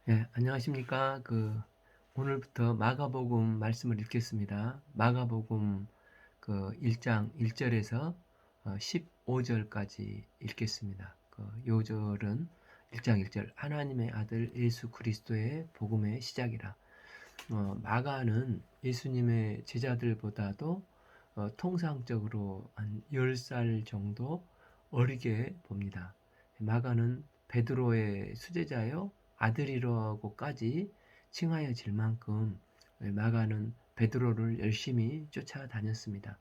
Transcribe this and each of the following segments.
예, 안녕하십니까. 오늘부터 마가복음 말씀을 읽겠습니다. 마가복음 1장 1절에서 15절까지 읽겠습니다. 요절은 1장 1절, 하나님의 아들 예수 그리스도의 복음의 시작이라. 마가는 예수님의 제자들보다도 통상적으로 한 10살 정도 어리게 봅니다. 마가는 베드로의 수제자요 아들이라고까지 칭하여질 만큼 마가는 베드로를 열심히 쫓아다녔습니다.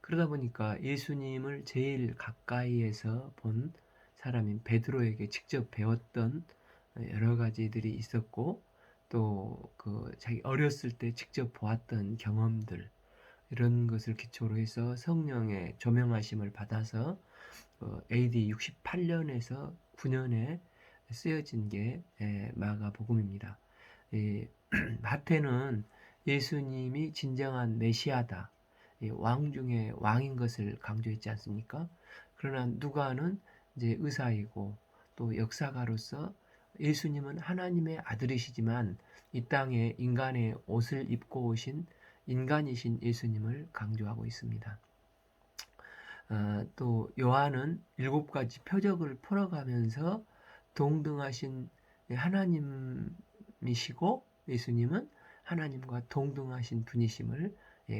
그러다 보니까 예수님을 제일 가까이에서 본 사람인 베드로에게 직접 배웠던 여러 가지들이 있었고, 또 자기 어렸을 때 직접 보았던 경험들, 이런 것을 기초로 해서 성령의 조명하심을 받아서 AD 68년에서 9년에 쓰여진 게 마가복음입니다. 마태는 예수님이 진정한 메시아다, 왕 중에 왕인 것을 강조했지 않습니까? 그러나 누가는 이제 의사이고 또 역사가로서 예수님은 하나님의 아들이시지만 이 땅에 인간의 옷을 입고 오신 인간이신 예수님을 강조하고 있습니다. 또 요한은 7가지 표적을 풀어가면서 동등하신 하나님이시고 예수님은 하나님과 동등하신 분이심을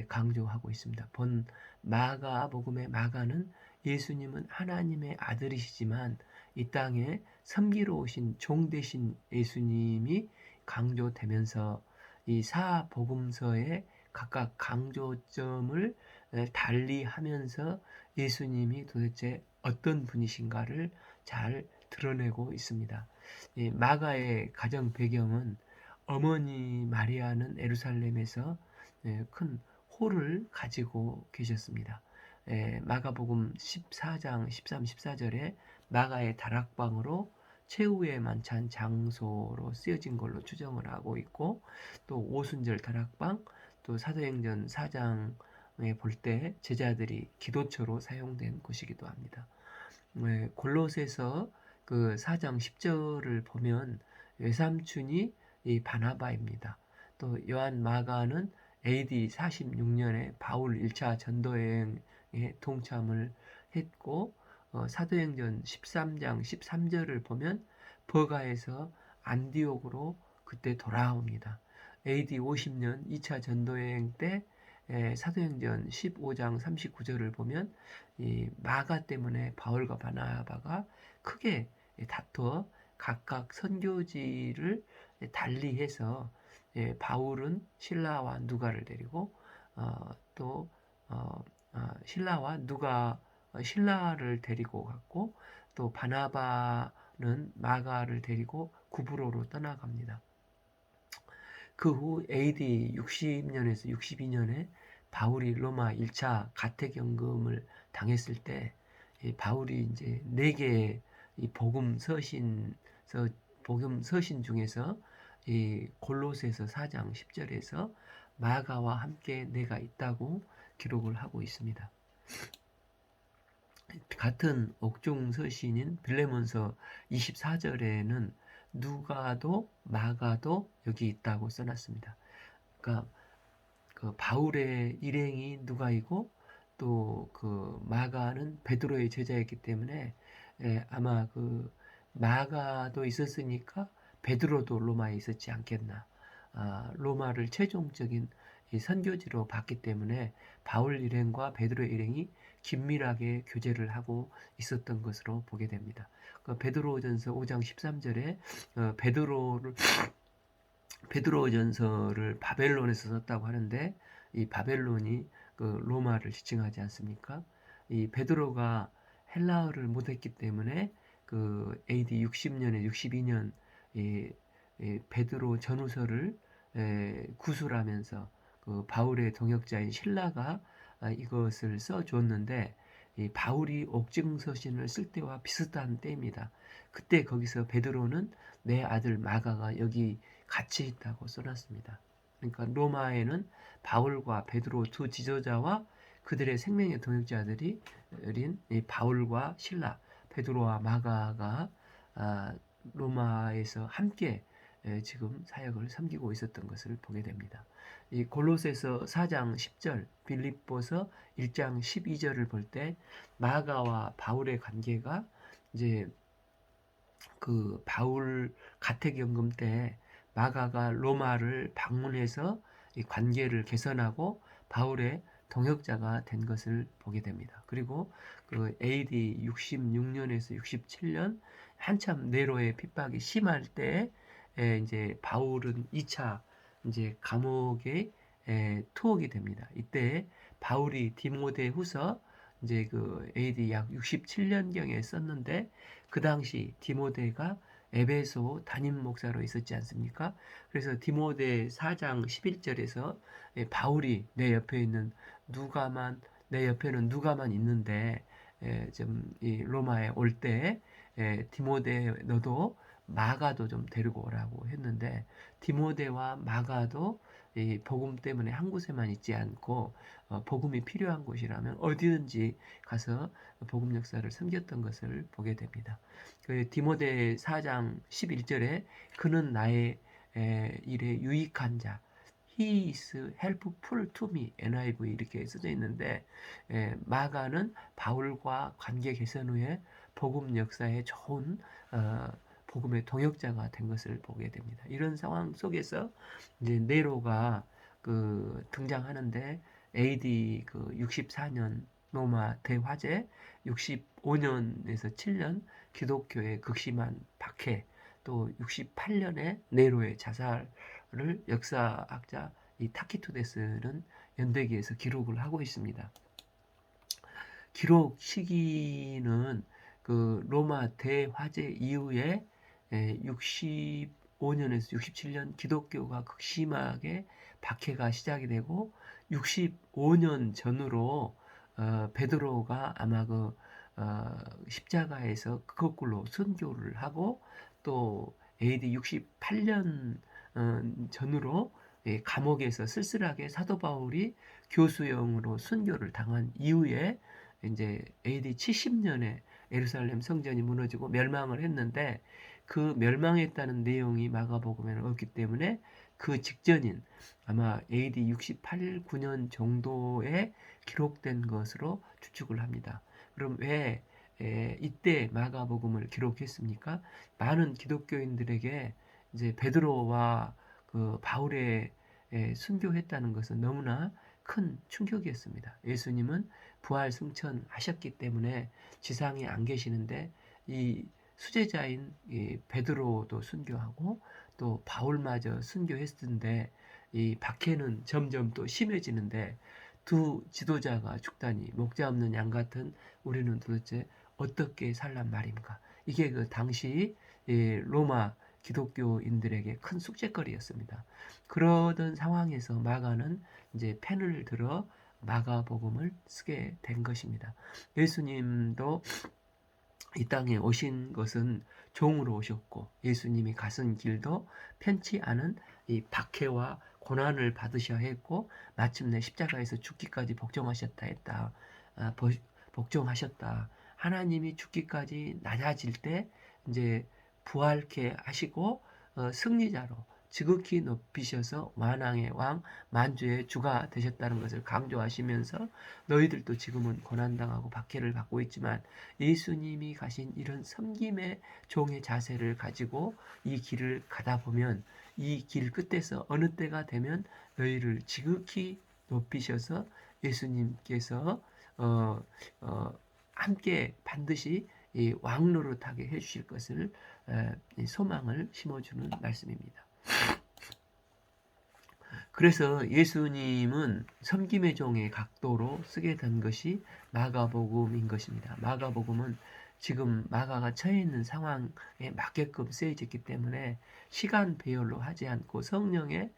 강조하고 있습니다. 본 마가복음의 마가는 예수님은 하나님의 아들이시지만 이 땅에 섬기러 오신 종 되신 예수님이 강조되면서 이 사복음서의 각각 강조점을 달리하면서 예수님이 도대체 어떤 분이신가를 잘 드러내고 있습니다. 마가의 가정 배경은 어머니 마리아는 예루살렘에서 큰 호를 가지고 계셨습니다. 마가복음 14장 13, 14절에 마가의 다락방으로 최후의 만찬 장소로 쓰여진 걸로 추정을 하고 있고, 또 오순절 다락방, 또 사도행전 4장에 볼 때 제자들이 기도처로 사용된 곳이기도 합니다. 골로새서 4장 10절을 보면 외삼촌이 이 바나바입니다. 또 요한 마가는 AD 46년에 바울 1차 전도여행에 동참을 했고, 사도행전 13장 13절을 보면 버가에서 안디옥으로 그때 돌아옵니다. AD 50년 2차 전도여행 때 사도행전 15장 39절을 보면 이 마가 때문에 바울과 바나바가 크게 다투어 각각 선교지를 달리해서 바울은 실라와 누가를 데리고 또 실라와 누가 실라를 데리고 갔고, 또 바나바는 마가를 데리고 구브로로 떠나갑니다. 그 후 AD 60년에서 62년에 바울이 로마 1차 가택연금을 당했을 때 바울이 이제 4개의 복음 서신 중에서 이 골로새서 4장 10절에서 마가와 함께 내가 있다고 기록을 하고 있습니다. 같은 옥중 서신인 빌레몬서 24절에는 누가도 마가도 여기 있다고 써놨습니다. 그러니까 바울의 일행이 누가이고 또 마가는 베드로의 제자였기 때문에 아마 마가도 있었으니까 베드로도 로마에 있었지 않겠나. 로마를 최종적인 선교지로 봤기 때문에 바울 일행과 베드로의 일행이 긴밀하게 교제를 하고 있었던 것으로 보게 됩니다. 베드로전서 5장 13절에 베드로전서를 바벨론에서 썼다고 하는데, 이 바벨론이 로마를 지칭하지 않습니까? 이 베드로가 헬라어를 못했기 때문에 AD 60년에 62년 베드로 전후서를 구술하면서 바울의 동역자인 신라가 이것을 써줬는데, 이 바울이 옥중서신을 쓸 때와 비슷한 때입니다. 그때 거기서 베드로는 내 아들 마가가 여기 같이 있다고 써놨습니다. 그러니까 로마에는 바울과 베드로 두 지도자와 그들의 생명의 동역자들인 바울과 신라, 베드로와 마가가 로마에서 함께 지금 사역을 섬기고 있었던 것을 보게 됩니다. 이 골로새서 4장 10절, 빌립보서 1장 12절을 볼 때 마가와 바울의 관계가 이제 그 바울 가택연금 때 마가가 로마를 방문해서 이 관계를 개선하고 바울의 동역자가 된 것을 보게 됩니다. 그리고 그 AD 66년에서 67년 한참 네로의 핍박이 심할 때 이제 바울은 2차 이제 감옥에 투옥이 됩니다. 이때 바울이 디모데후서 이제 그 AD 약 67년경에 썼는데 그 당시 디모데가 에베소 담임 목사로 있었지 않습니까? 그래서 디모데 4장 11절에서 바울이 내 옆에는 누가만 있는데 좀 이 로마에 올 때 디모데 너도 마가도 좀 데리고 오라고 했는데 디모데와 마가도 이 복음 때문에 한 곳에만 있지 않고 복음이 필요한 곳이라면 어디든지 가서 복음 역사를 섬겼던 것을 보게 됩니다. 그 디모데 4장 11절에 그는 나의 일에 유익한 자, He is helpful to me, NIV 이렇게 써져 있는데 마가는 바울과 관계 개선 후에 복음 역사에 좋은 복음의 동역자가 된 것을 보게 됩니다. 이런 상황 속에서 이제 네로가 그 등장하는데 AD 그 64년 로마 대화재, 65년에서 7년 기독교의 극심한 박해, 또 68년에 네로의 자살을 역사학자 이 타키투데스는 연대기에서 기록을 하고 있습니다. 기록 시기는 그 로마 대화재 이후에 65년에서 67년 기독교가 극심하게 박해가 시작이 되고 65년 전으로 베드로가 아마 그 십자가에서 거꾸로 순교를 하고 또 AD 68년 전으로 감옥에서 쓸쓸하게 사도 바울이 교수형으로 순교를 당한 이후에 이제 AD 70년에 예루살렘 성전이 무너지고 멸망을 했는데 그 멸망했다는 내용이 마가복음에는 없기 때문에 그 직전인 아마 AD 68, 9년 정도에 기록된 것으로 추측을 합니다. 그럼 왜 이때 마가복음을 기록했습니까? 많은 기독교인들에게 이제 베드로와 그 바울의 순교했다는 것은 너무나 큰 충격이었습니다. 예수님은 부활 승천하셨기 때문에 지상에 안 계시는데 이 수제자인 이 베드로도 순교하고 또 바울마저 순교했는데 이 박해는 점점 또 심해지는데 두 지도자가 죽다니 목자 없는 양 같은 우리는 도대체 어떻게 살란 말인가? 이게 그 당시 로마 기독교인들에게 큰 숙제거리였습니다. 그러던 상황에서 마가는 이제 펜을 들어 마가복음을 쓰게 된 것입니다. 예수님도 이 땅에 오신 것은 종으로 오셨고 예수님이 가신 길도 편치 않은 이 박해와 고난을 받으셔야 했고 마침내 십자가에서 죽기까지 복종하셨다. 하나님이 죽기까지 낮아질 때 이제 부활케 하시고 승리자로 지극히 높이셔서 만왕의 왕 만주의 주가 되셨다는 것을 강조하시면서 너희들도 지금은 고난당하고 박해를 받고 있지만 예수님이 가신 이런 섬김의 종의 자세를 가지고 이 길을 가다 보면 이 길 끝에서 어느 때가 되면 너희를 지극히 높이셔서 예수님께서 함께 반드시 이 왕노릇하게 해주실 것을 소망을 심어주는 말씀입니다. 그래서 예수님은 섬김의 종의 각도로 쓰게 된 것이 마가복음인 것입니다. 마가복음은 지금 마가가 처해 있는 상황에 맞게끔 쓰여졌기 때문에 시간 배열로 하지 않고 성령의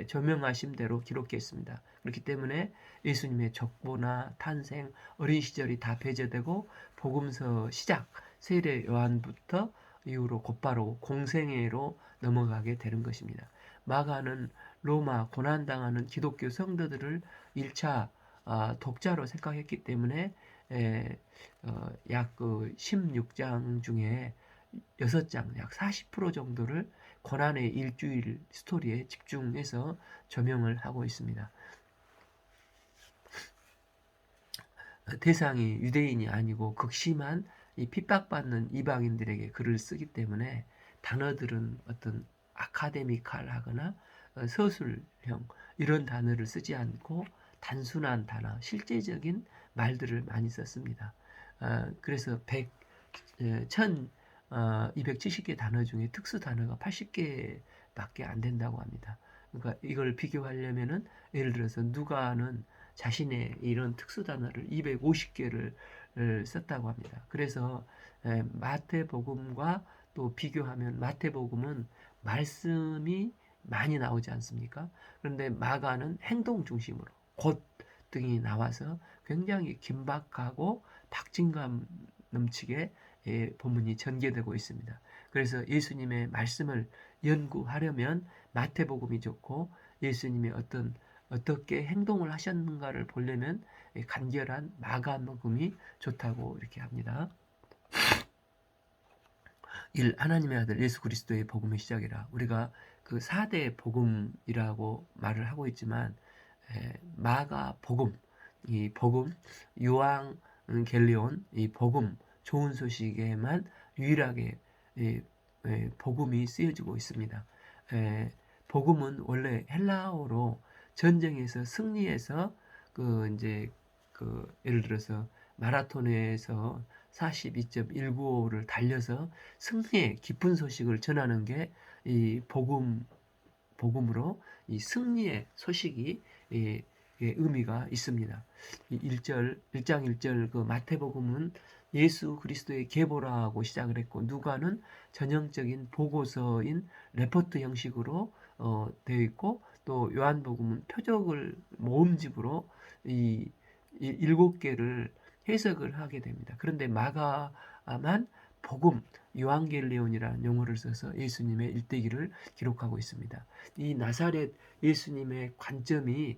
조명하심대로 기록했습니다. 그렇기 때문에 예수님의 족보나 탄생, 어린 시절이 다 배제되고 복음서 시작, 세례 요한부터 이후로 곧바로 공생애로 넘어가게 되는 것입니다. 마가는 로마 고난당하는 기독교 성도들을 1차 독자로 생각했기 때문에 약 그 16장 중에 6장 약 40% 정도를 고난의 일주일 스토리에 집중해서 조명을 하고 있습니다. 대상이 유대인이 아니고 극심한 이 핍박받는 이방인들에게 글을 쓰기 때문에 단어들은 어떤 아카데미칼하거나 서술형 이런 단어를 쓰지 않고 단순한 단어, 실제적인 말들을 많이 썼습니다. 그래서 1270개 단어 중에 특수 단어가 80개밖에 안 된다고 합니다. 그러니까 이걸 비교하려면은 예를 들어서 누가는 자신의 이런 특수 단어를 250개를 썼다고 합니다. 그래서 마태복음과 또 비교하면 마태복음은 말씀이 많이 나오지 않습니까? 그런데 마가는 행동 중심으로 곧 등이 나와서 굉장히 긴박하고 박진감 넘치게 본문이 전개되고 있습니다. 그래서 예수님의 말씀을 연구하려면 마태복음이 좋고 예수님의 어떻게 행동을 하셨는가를 보려면 간결한 마가복음이 좋다고 이렇게 합니다. 하나님의 아들 예수 그리스도의 복음의 시작이라. 우리가 그 4대 복음이라고 말을 하고 있지만 마가 복음, 이 복음, 요한겔리온, 이 복음, 좋은 소식에만 유일하게 복음이 쓰여지고 있습니다. 복음은 원래 헬라어로 전쟁에서 승리해서 예를 들어서 마라톤에서 42.195를 달려서 승리의 기쁜 소식을 전하는 게 이 복음으로 이 승리의 소식이 의미가 있습니다. 1장 1절 그 마태복음은 예수 그리스도의 계보라고 시작을 했고 누가는 전형적인 보고서인 레포트 형식으로 되어 있고 또 요한복음은 표적을 모음집으로 이 7개를 해석을 하게 됩니다. 그런데 마가만 복음, 요한겔리온이라는 용어를 써서 예수님의 일대기를 기록하고 있습니다. 이 나사렛 예수님의 관점이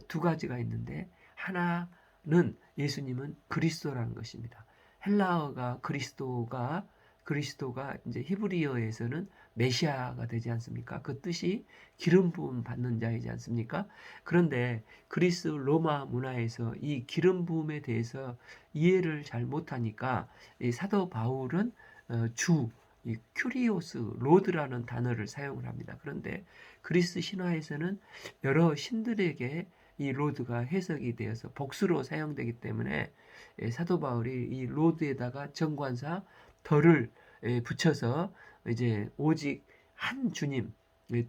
두 가지가 있는데 하나는 예수님은 그리스도라는 것입니다. 헬라어가 그리스도가 이제 히브리어에서는 메시아가 되지 않습니까? 그 뜻이 기름 부음 받는 자이지 않습니까? 그런데 그리스 로마 문화에서 이 기름 부음에 대해서 이해를 잘 못하니까 이 사도 바울은 이 큐리오스 로드라는 단어를 사용을 합니다. 그런데 그리스 신화에서는 여러 신들에게 이 로드가 해석이 되어서 복수로 사용되기 때문에 사도 바울이 이 로드에다가 정관사 덜을 붙여서 이제 오직 한 주님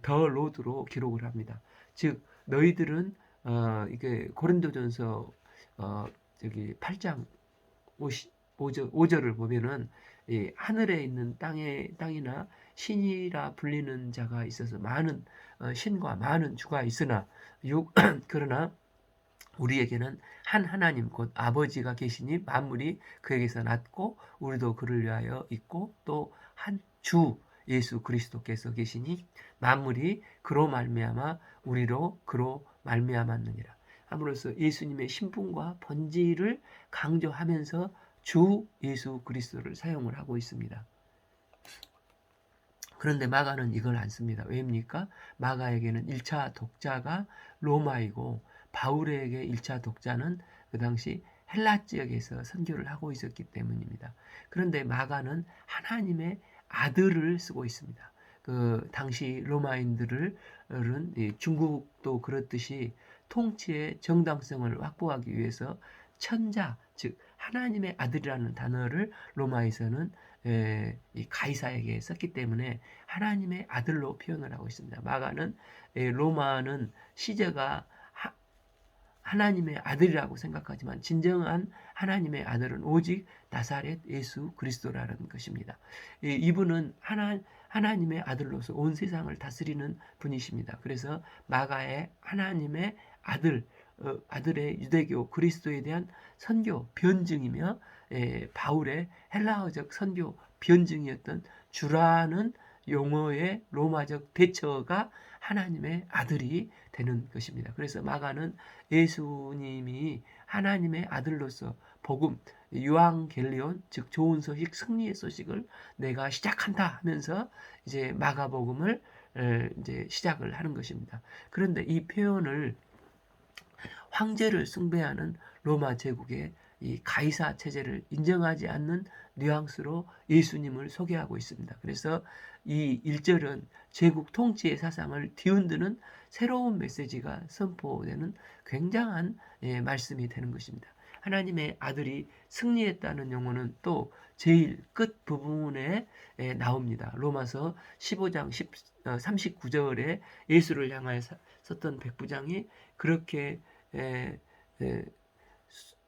더 로드로 기록을 합니다. 즉 너희들은 이게 고린도전서 8장 5절을 보면은 하늘에 있는 땅이나 신이라 불리는 자가 있어서 많은 신과 많은 주가 있으나 그러나 우리에게는 한 하나님 곧 아버지가 계시니 만물이 그에게서 났고 우리도 그를 위하여 있고 또 한 주 예수 그리스도께서 계시니 만물이 그로 말미암아 우리로 그로 말미암았느니라. 함으로써 예수님의 신분과 본질을 강조하면서 주 예수 그리스도를 사용을 하고 있습니다. 그런데 마가는 이걸 안 씁니다. 왜입니까? 마가에게는 1차 독자가 로마이고 바울에게 1차 독자는 그 당시 헬라 지역에서 선교를 하고 있었기 때문입니다. 그런데 마가는 하나님의 아들을 쓰고 있습니다. 그 당시 로마인들은 중국도 그렇듯이 통치의 정당성을 확보하기 위해서 천자, 즉 하나님의 아들이라는 단어를 로마에서는 이 가이사에게 썼기 때문에 하나님의 아들로 표현을 하고 있습니다. 마가는 로마는 시제가 하나님의 아들이라고 생각하지만 진정한 하나님의 아들은 오직 나사렛 예수 그리스도라는 것입니다. 이분은 하나님의 아들로서 온 세상을 다스리는 분이십니다. 그래서 마가의 하나님의 아들의 유대교 그리스도에 대한 선교 변증이며 바울의 헬라어적 선교 변증이었던 주라는 용어의 로마적 대처가 하나님의 아들이 되는 것입니다. 그래서 마가는 예수님이 하나님의 아들로서 복음, 유앙겔리온, 즉 좋은 소식, 승리의 소식을 내가 시작한다 하면서 이제 마가복음을 이제 시작을 하는 것입니다. 그런데 이 표현을 황제를 숭배하는 로마 제국의 이 가이사 체제를 인정하지 않는 뉘앙스로 예수님을 소개하고 있습니다. 그래서 이 1절은 제국 통치의 사상을 뒤흔드는 새로운 메시지가 선포되는 굉장한 말씀이 되는 것입니다. 하나님의 아들이 승리했다는 용어는 또 제일 끝 부분에 나옵니다. 로마서 15장 39절에 예수를 향하여 썼던 백부장이 그렇게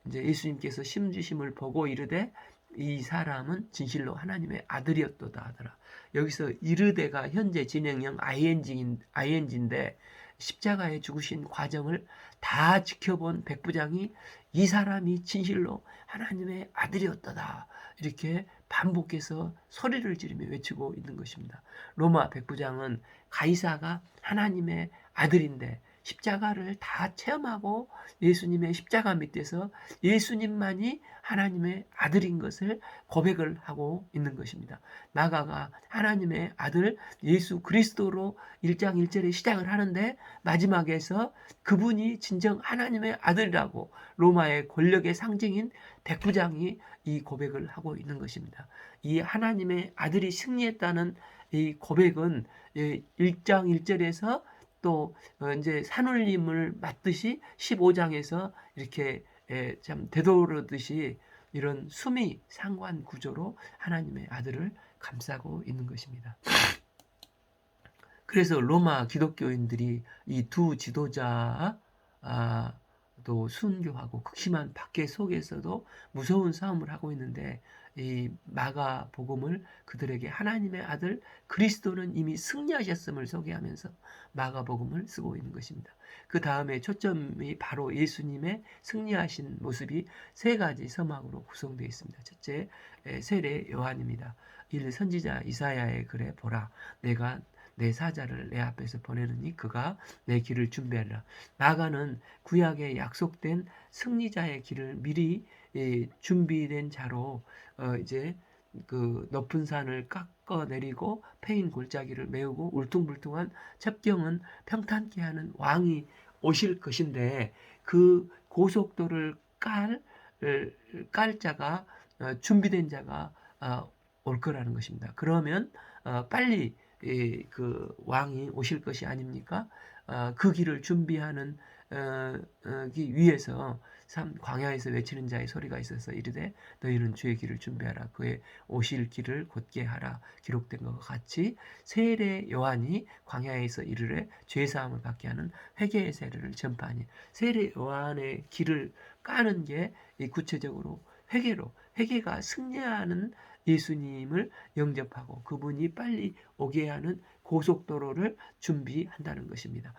이제 예수님께서 심주심을 보고 이르되 이 사람은 진실로 하나님의 아들이었도다 하더라. 여기서 이르되가 현재 진행형 ing인데 십자가에 죽으신 과정을 다 지켜본 백부장이 이 사람이 진실로 하나님의 아들이었다 이렇게 반복해서 소리를 지르며 외치고 있는 것입니다. 로마 백부장은 가이사가 하나님의 아들인데 십자가를 다 체험하고 예수님의 십자가 밑에서 예수님만이 하나님의 아들인 것을 고백을 하고 있는 것입니다. 마가가 하나님의 아들 예수 그리스도로 1장 1절에 시작을 하는데 마지막에서 그분이 진정 하나님의 아들이라고 로마의 권력의 상징인 백부장이 이 고백을 하고 있는 것입니다. 이 하나님의 아들이 승리했다는 이 고백은 1장 1절에서 또 이제 산울림을 맞듯이 15장에서 이렇게 참 되도르듯이 이런 수미 상관 구조로 하나님의 아들을 감싸고 있는 것입니다. 그래서 로마 기독교인들이 이 두 지도자 또 순교하고 극심한 박해 속에서도 무서운 싸움을 하고 있는데 이 마가복음을 그들에게 하나님의 아들 그리스도는 이미 승리하셨음을 소개하면서 마가복음을 쓰고 있는 것입니다. 그 다음에 초점이 바로 예수님의 승리하신 모습이 세 가지 서막으로 구성되어 있습니다. 첫째, 세례 요한입니다. 선지자 이사야의 글에 보라 내가 내 사자를 내 앞에서 보내느니 그가 내 길을 준비하리라. 마가는 구약에 약속된 승리자의 길을 미리 준비된 자로 이제 그 높은 산을 깎아 내리고 패인 골짜기를 메우고 울퉁불퉁한 첩경은 평탄케 하는 왕이 오실 것인데 그 고속도를 깔 자가 준비된 자가 올 거라는 것입니다. 그러면 빨리 그 왕이 오실 것이 아닙니까? 그 길을 준비하는 위해서 광야에서 외치는 자의 소리가 있어서 이르되 너희는 주의 길을 준비하라 그의 오실 길을 곧게 하라 기록된 것과 같이 세례 요한이 광야에서 이르되 죄 사함을 받게 하는 회개의 세례를 전파하니 세례 요한의 길을 까는 게 구체적으로 회개가 승리하는 예수님을 영접하고 그분이 빨리 오게 하는 고속도로를 준비한다는 것입니다.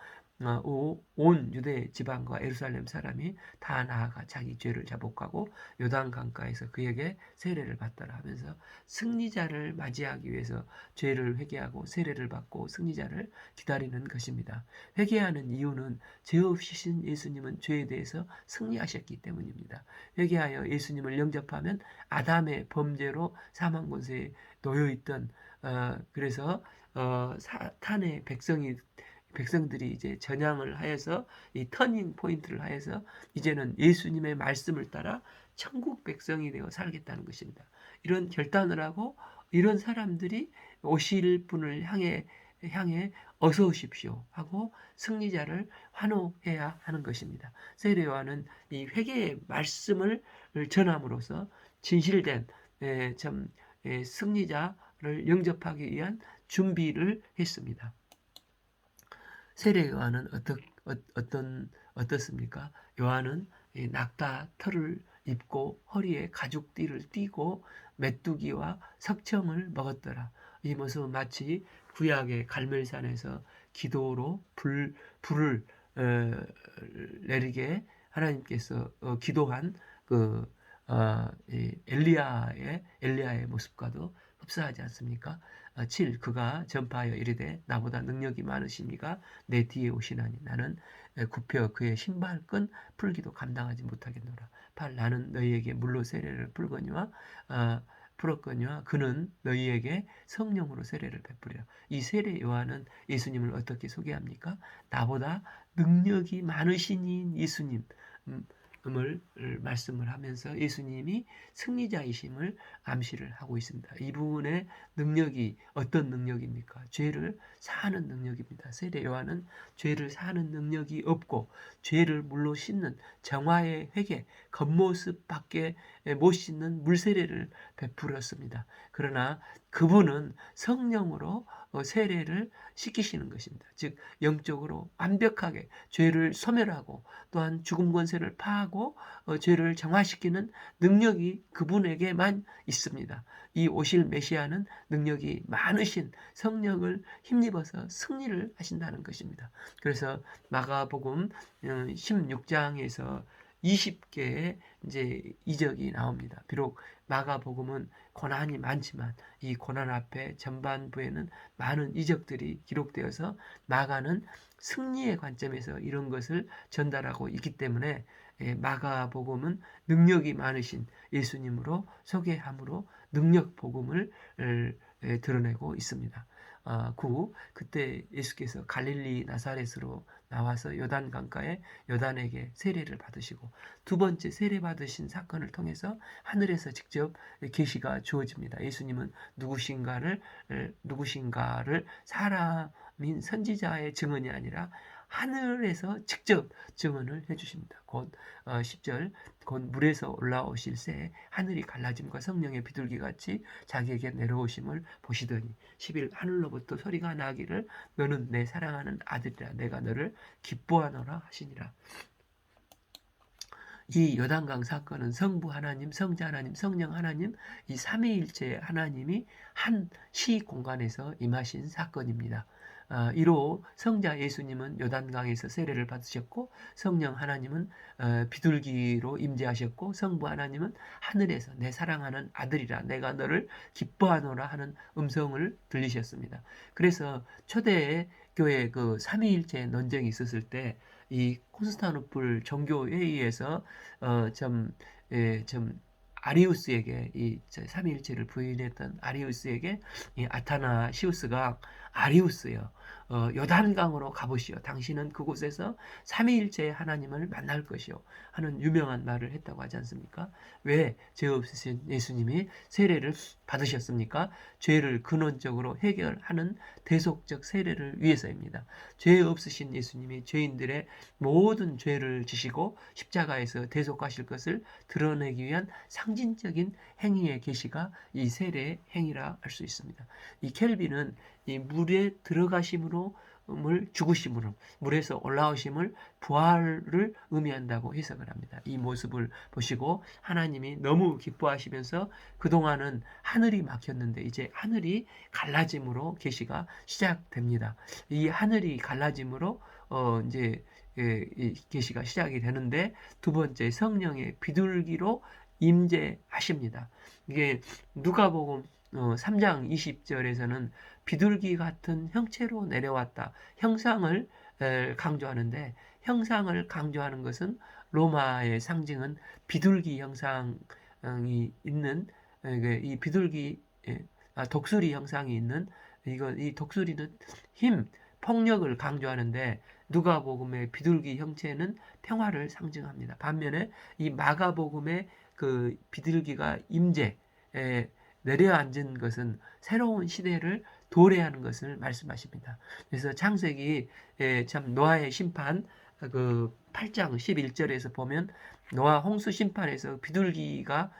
온 유대 지방과 예루살렘 사람이 다 나아가 자기 죄를 자복하고 요단 강가에서 그에게 세례를 받더라 하면서 승리자를 맞이하기 위해서 죄를 회개하고 세례를 받고 승리자를 기다리는 것입니다. 회개하는 이유는 죄 없이 신 예수님은 죄에 대해서 승리하셨기 때문입니다. 회개하여 예수님을 영접하면 아담의 범죄로 사망 권세에 놓여 있던 그래서 사탄의 백성들이 이제 전향을 하여서 이 터닝 포인트를 하여서 이제는 예수님의 말씀을 따라 천국 백성이 되어 살겠다는 것입니다. 이런 결단을 하고 이런 사람들이 오실 분을 향해 어서 오십시오 하고 승리자를 환호해야 하는 것입니다. 세례 요한은 이 회개의 말씀을 전함으로써 진실된 승리자를 영접하기 위한 준비를 했습니다. 세례 요한은 어떻습니까? 요한은 낙타 털을 입고 허리에 가죽띠를 띠고 메뚜기와 석청을 먹었더라. 이 모습은 마치 구약의 갈멜산에서 기도로 불을 내리게 하나님께서 기도한 그 엘리야의 모습과도 흡사하지 않습니까? 7. 그가 전파하여 이르되 나보다 능력이 많으시니가 내 뒤에 오시나니 나는 굽혀 그의 신발끈 풀기도 감당하지 못하겠노라. 8 나는 너희에게 물로 세례를 풀었거니와 그는 너희에게 성령으로 세례를 베푸리라. 이 세례 요한은 예수님을 어떻게 소개합니까? 나보다 능력이 많으신 이 예수님 을 말씀을 하면서 예수님이 승리자이심을 암시를 하고 있습니다. 이분의 능력이 어떤 능력입니까? 죄를 사하는 능력입니다. 세례 요한은 죄를 사하는 능력이 없고 죄를 물로 씻는 정화의 회개, 겉모습밖에 못 씻는 물세례를 베풀었습니다. 그러나 그분은 성령으로 세례를 시키시는 것입니다. 즉 영적으로 완벽하게 죄를 소멸하고 또한 죽음 권세를 파하고 죄를 정화시키는 능력이 그분에게만 있습니다. 이 오실 메시아는 능력이 많으신 성령을 힘입어서 승리를 하신다는 것입니다. 그래서 마가복음 16장에서 20개의 이제 이적이 나옵니다. 비록 마가복음은 고난이 많지만 이 고난 앞에 전반부에는 많은 이적들이 기록되어서 마가는 승리의 관점에서 이런 것을 전달하고 있기 때문에 마가복음은 능력이 많으신 예수님으로 소개함으로 능력 복음을 드러내고 있습니다. 그때 예수께서 갈릴리 나사렛으로 나와서 요단 강가에 요단에게 세례를 받으시고 두 번째 세례 받으신 사건을 통해서 하늘에서 직접 계시가 주어집니다. 예수님은 누구신가를 사람인 선지자의 증언이 아니라 하늘에서 직접 증언을 해주십니다. 곧 10절 곧 물에서 올라오실새 하늘이 갈라짐과 성령의 비둘기 같이 자기에게 내려오심을 보시더니 11 하늘로부터 소리가 나기를 너는 내 사랑하는 아들이라 내가 너를 기뻐하노라 하시니라. 이 요단강 사건은 성부 하나님, 성자 하나님, 성령 하나님 이 삼위일체 하나님이 한 시 공간에서 임하신 사건입니다. 이로 성자 예수님은 요단강에서 세례를 받으셨고 성령 하나님은 비둘기로 임재하셨고 성부 하나님은 하늘에서 내 사랑하는 아들이라 내가 너를 기뻐하노라 하는 음성을 들리셨습니다. 그래서 초대 교회 그 삼위일체 논쟁이 있었을 때 이 콘스탄티노플 정교회의에서 좀 아리우스에게 이 삼위일체를 부인했던 아리우스에게 이 아타나시우스가 아리우스요. 요단강으로 가보시오. 당신은 그곳에서 삼위일체의 하나님을 만날 것이요. 하는 유명한 말을 했다고 하지 않습니까? 왜 죄 없으신 예수님이 세례를 받으셨습니까? 죄를 근원적으로 해결하는 대속적 세례를 위해서입니다. 죄 없으신 예수님이 죄인들의 모든 죄를 지시고 십자가에서 대속하실 것을 드러내기 위한 상징적인 행위의 계시가 이 세례의 행위라 할 수 있습니다. 이 켈빈은 이 물에 들어가심으로 죽으심으로 물에서 올라오심을 부활을 의미한다고 해석을 합니다. 이 모습을 보시고 하나님이 너무 기뻐하시면서 그동안은 하늘이 막혔는데 이제 하늘이 갈라짐으로 계시가 시작됩니다. 이 하늘이 갈라짐으로 이제 이 계시가 시작이 되는데 두 번째 성령의 비둘기로 임재하십니다. 이게 누가복음 3장 20절에서는 비둘기 같은 형체로 내려왔다. 형상을 강조하는데 형상을 강조하는 것은 로마의 상징은 비둘기 형상이 있는 이 비둘기 독수리 형상이 있는 이 독수리는 힘, 폭력을 강조하는데 누가복음의 비둘기 형체는 평화를 상징합니다. 반면에 이 마가복음의 그 비둘기가 임재 내려앉은 것은 새로운 시대를 도래하는 것을 말씀하십니다. 그래서 창세기 참 노아의 심판 그 8장 11절에서 보면 노아 홍수 심판에서 비둘기가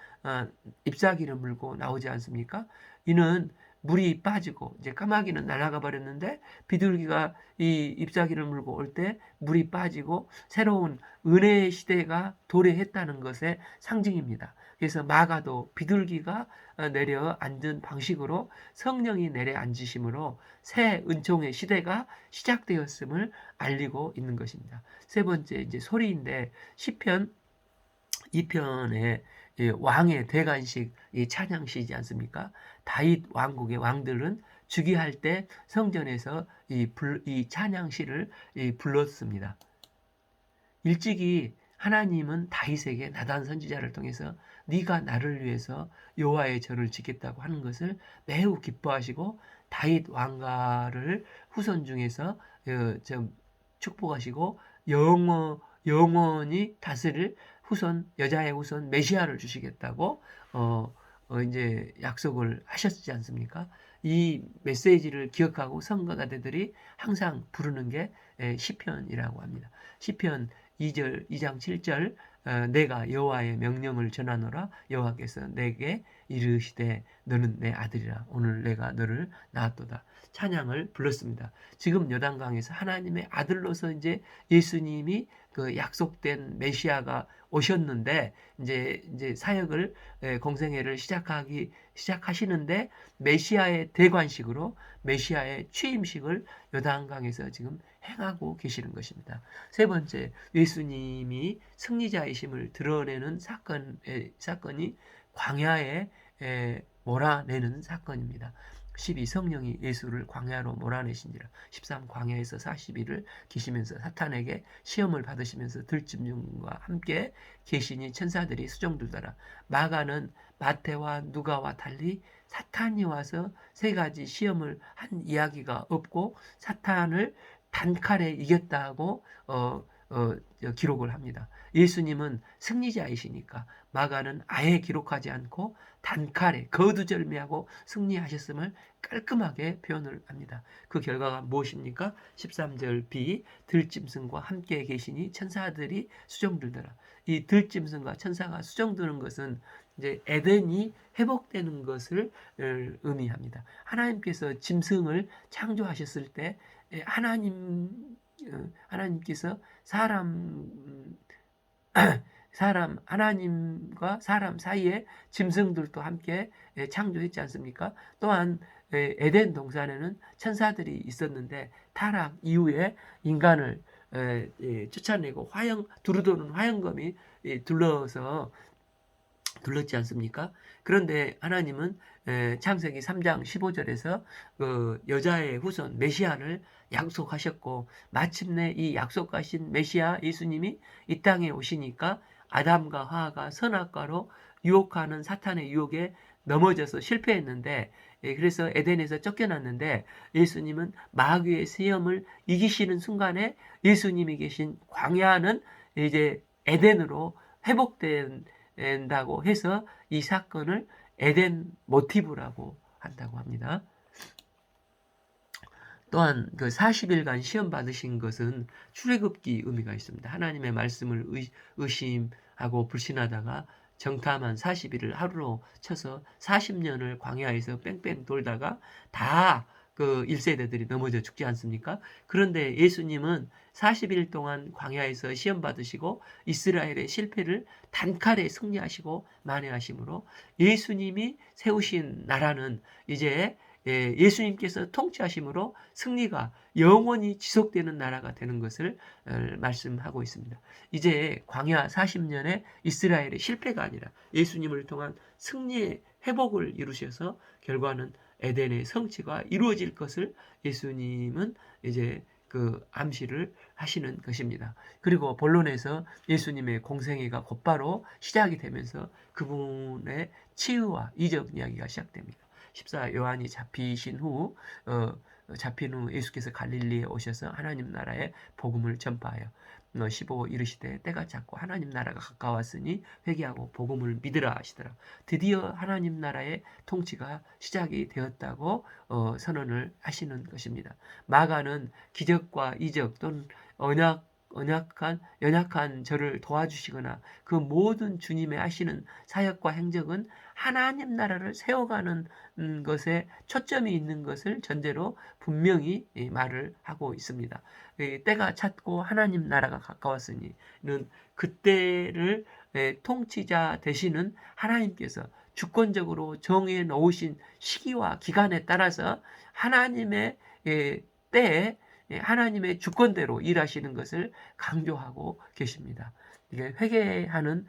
잎사귀를 물고 나오지 않습니까? 이는 물이 빠지고 이제 까마귀는 날아가 버렸는데 비둘기가 이 잎사귀를 물고 올 때 물이 빠지고 새로운 은혜의 시대가 도래했다는 것의 상징입니다. 그래서 마가도 비둘기가 내려앉은 방식으로 성령이 내려앉으심으로 새 은총의 시대가 시작되었음을 알리고 있는 것입니다. 세 번째 이제 소리인데 시편 2편에 왕의 대관식 찬양시지 않습니까? 다윗 왕국의 왕들은 즉위할 때 성전에서 이 찬양시를 불렀습니다. 일찍이 하나님은 다윗에게 나단 선지자를 통해서 네가 나를 위해서 여호와의 절을 짓겠다고 하는 것을 매우 기뻐하시고 다윗 왕가를 후손 중에서 축복하시고 영원히 다스릴 후손 여자의 후손 메시아를 주시겠다고 이제 약속을 하셨지 않습니까? 이 메시지를 기억하고 성가대들이 항상 부르는 게 시편이라고 합니다. 시편 2장 7절 내가 여호와의 명령을 전하노라 여호와께서 내게 이르시되 너는 내 아들이라 오늘 내가 너를 낳았도다. 찬양을 불렀습니다. 지금 요단강에서 하나님의 아들로서 이제 예수님이 그 약속된 메시아가 오셨는데 이제 사역을 공생애를 시작하시는데 메시아의 대관식으로 메시아의 취임식을 요단강에서 지금 행하고 계시는 것입니다. 세 번째, 예수님이 승리자이심을 드러내는 사건이 광야에 몰아내는 사건입니다. 12 성령이 예수를 광야로 몰아내시니라. 13 광야에서 40일을 계시면서 사탄에게 시험을 받으시면서 들짐승과 함께 계시니 천사들이 수종들더라. 마가는 마태와 누가와 달리 사탄이 와서 세 가지 시험을 한 이야기가 없고 사탄을 단칼에 이겼다고 기록을 합니다. 예수님은 승리자이시니까 마가는 아예 기록하지 않고 단칼에 거두절미하고 승리하셨음을 깔끔하게 표현을 합니다. 그 결과가 무엇입니까? 13절 B 들짐승과 함께 계시니 천사들이 수종들더라. 이 들짐승과 천사가 수종드는 것은 이제 에덴이 회복되는 것을 의미합니다. 하나님께서 짐승을 창조하셨을 때 하나님께서 하나님과 사람 사이에 짐승들도 함께 창조했지 않습니까? 또한 에덴 동산에는 천사들이 있었는데 타락 이후에 인간을 쫓아내고 두루도는 화영검이 둘렀지 않습니까? 그런데 하나님은 창세기 3장 15절에서 그 여자의 후손 메시아를 약속하셨고 마침내 이 약속하신 메시아 예수님이 이 땅에 오시니까 아담과 하와가 선악과로 유혹하는 사탄의 유혹에 넘어져서 실패했는데 그래서 에덴에서 쫓겨났는데 예수님은 마귀의 시험을 이기시는 순간에 예수님이 계신 광야는 이제 에덴으로 회복된다고 해서 이 사건을 에덴 모티브라고 한다고 합니다. 또한 그 40일간 시험 받으신 것은 출애굽기 의미가 있습니다. 하나님의 말씀을 의심하고 불신하다가 정탐한 40일을 하루로 쳐서 40년을 광야에서 뺑뺑 돌다가 다 그 1세대들이 넘어져 죽지 않습니까? 그런데 예수님은 40일 동안 광야에서 시험 받으시고 이스라엘의 실패를 단칼에 승리하시고 만회하심으로 예수님이 세우신 나라는 이제 예수님께서 통치하심으로 승리가 영원히 지속되는 나라가 되는 것을 말씀하고 있습니다. 이제 광야 40년의 이스라엘의 실패가 아니라 예수님을 통한 승리의 회복을 이루셔서 결과는 에덴의 성취가 이루어질 것을 예수님은 이제 그 암시를 하시는 것입니다. 그리고 본론에서 예수님의 공생애가 곧바로 시작이 되면서 그분의 치유와 이적 이야기가 시작됩니다. 14 요한이 잡힌 후 예수께서 갈릴리에 오셔서 하나님 나라의 복음을 전파하여 15 이르시되 때가 찼고 하나님 나라가 가까웠으니 회개하고 복음을 믿으라 하시더라. 드디어 하나님 나라의 통치가 시작이 되었다고 선언을 하시는 것입니다. 마가는 기적과 이적 또는 연약한 저를 도와주시거나 그 모든 주님의 하시는 사역과 행적은 하나님 나라를 세워가는 것에 초점이 있는 것을 전제로 분명히 말을 하고 있습니다. 때가 찼고 하나님 나라가 가까웠으니는 그때를 통치자 되시는 하나님께서 주권적으로 정해 놓으신 시기와 기간에 따라서 하나님의 때에 하나님의 주권대로 일하시는 것을 강조하고 계십니다. 이게 회개는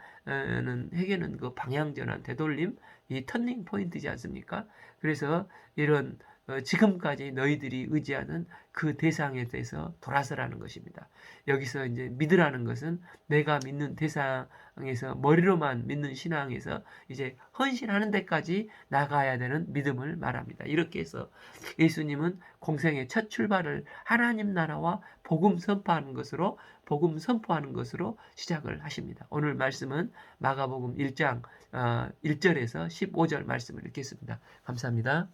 그 방향전환, 되돌림, 이 터닝 포인트지 않습니까? 그래서 이런 지금까지 너희들이 의지하는 그 대상에 대해서 돌아서라는 것입니다. 여기서 이제 믿으라는 것은 내가 믿는 대상에서 머리로만 믿는 신앙에서 이제 헌신하는 데까지 나가야 되는 믿음을 말합니다. 이렇게 해서 예수님은 공생의 첫 출발을 하나님 나라와 복음 선포하는 것으로 시작을 하십니다. 오늘 말씀은 마가복음 1장 1절에서 15절 말씀을 읽겠습니다. 감사합니다.